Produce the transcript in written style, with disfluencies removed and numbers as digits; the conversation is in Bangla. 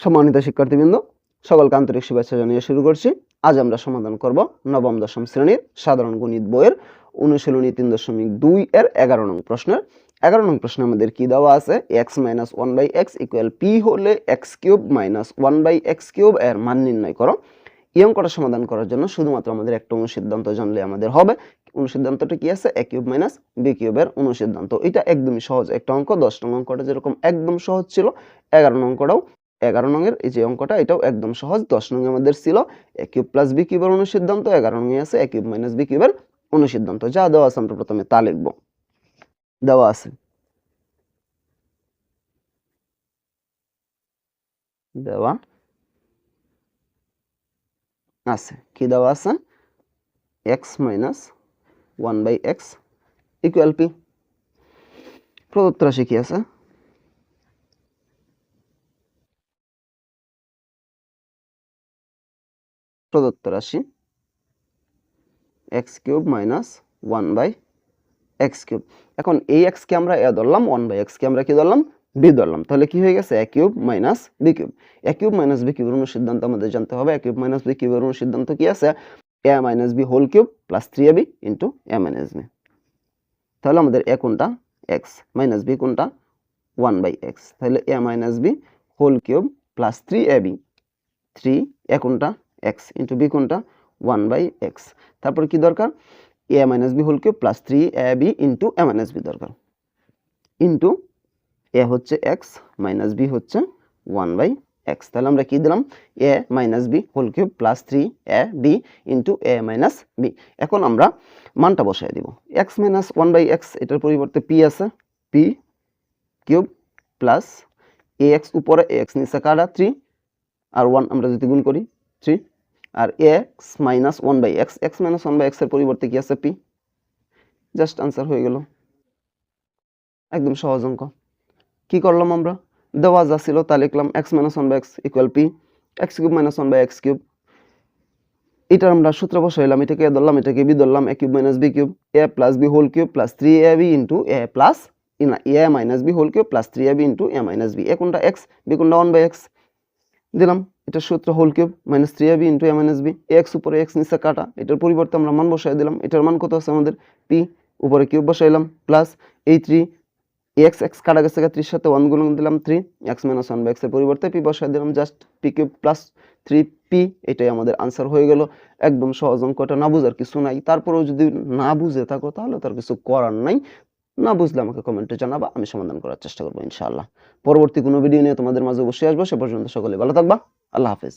সম্মানিত শিক্ষার্থীবৃন্দ, সকলকে আন্তরিক শুভেচ্ছা জানিয়ে শুরু করছি। আজ আমরা সমাধান করব নবম দশম শ্রেণীর সাধারণ গণিত বইয়ের অনুশীলনী 3.2 এর 11 নং প্রশ্নের 11 নং প্রশ্নে আমাদের কি দেওয়া আছে, x - 1/x = p হলে x³ - 1/x³ এর মান নির্ণয় করো। এই অঙ্কটা সমাধান করার জন্য শুধুমাত্র আমাদের একটা অনুসিদ্ধান্ত জানলে আমাদের হবে। অনুসিদ্ধান্তটা কি আছে? a³ - b³ এর অনুসিদ্ধান্ত। এটা একদমই সহজ একটা অঙ্ক। 10 নং অঙ্কটা যেরকম একদম সহজ ছিল, 11 নং অঙ্কটাও 11 নং এর এই যে অঙ্কটা এটাও একদম সহজ। 10 নং আমাদের ছিল a³ + b³ এর অনুসিদ্ধান্ত, 11 নং এ আছে a³ - b³ এর অনুসিদ্ধান্ত। যা দেওয়া আছে আমরা প্রথমে তা লিখব। দেওয়া আছে কি দেওয়া আছে? x - 1/x = p। প্রদত্ত রাশি কি আছে? প্রদত্ত রাশি x³ - 1/x³। এখন এই x কে আমরা a ধরলাম, 1/x কে আমরা কি ধরলাম? b ধরলাম। তাহলে কি হয়ে গেছে? a³ - b³। a³ - b³ এর অনুসিদ্ধান্ত আমাদের জানতে হবে। a³ - b³ এর অনুসিদ্ধান্ত কি আছে? a - b whole cube plus 3ab into a - b। তাহলে আমাদের a কোনটা? x, মাইনাস b কোনটা? 1/x। তাহলে a - b whole cube plus 3ab, 3 a কোনটা? x ইনটু b কোনটা? 1/x। তারপর কি দরকার? a - b whole cube plus 3ab into a - b দরকার। ইনটু a হচ্ছে x মাইনাস b হচ্ছে 1/x। তাহলে আমরা কি দিলাম? a - b whole cube plus 3ab into a - b। এখন আমরা মানটা বসাই দিব। x - 1/x এটার পরিবর্তে p আছে, p কিউব প্লাস ax উপরে ax নিচে কাটা 3 আর 1 আমরা যদি গুণ করি 3 আর x - 1/x, x - 1/x এর পরিবর্তে কি আছে? p। জাস্ট আনসার হয়ে গেল। একদম সহজ অঙ্ক। কি করলাম আমরা? দেওয়া যা ছিল তা লিখলাম। x - 1/x = p, x³ - 1/x³। এটা আমরা সূত্র বসাইলাম, এটাকে a ধরলাম, এটাকে b ধরলাম। a³ - b³ a + b whole cube plus 3ab into a - b whole cube plus 3ab into a - b। a কোনটা? x, b কোনটা? 1/x দিলাম। এটা সূত্র whole cube minus 3ab into a - b। x উপরে x নিচে কাটা, এটার পরিবর্তে আমরা মান বসাই দিলাম। এটার মান কত আছে আমাদের? p, উপরে কিউব বসাইলাম প্লাস এই 3 x কাটা গেছে, 3 সাথে 1 গুণ দিলাম 3, x - 1/x এর পরিবর্তে p বসাই দিলাম। জাস্ট p³ প্লাস 3p, এটাই আমাদের আনসার হয়ে গেল। একদম সহজ অঙ্ক, এটা না বুঝার কিছু নাই। তারপরেও যদি না বুঝে থাকো তাহলে তার কিছু করার নাই। না বুঝলে আমাকে কমেন্টে জানাবা, আমি সমাধান করার চেষ্টা করবো ইনশাআল্লাহ। পরবর্তী কোনো ভিডিও নিয়ে তোমাদের মাঝে অবশ্যই আসবো। সে পর্যন্ত সকলে ভালো থাকবা। আল্লাহ হাফেজ।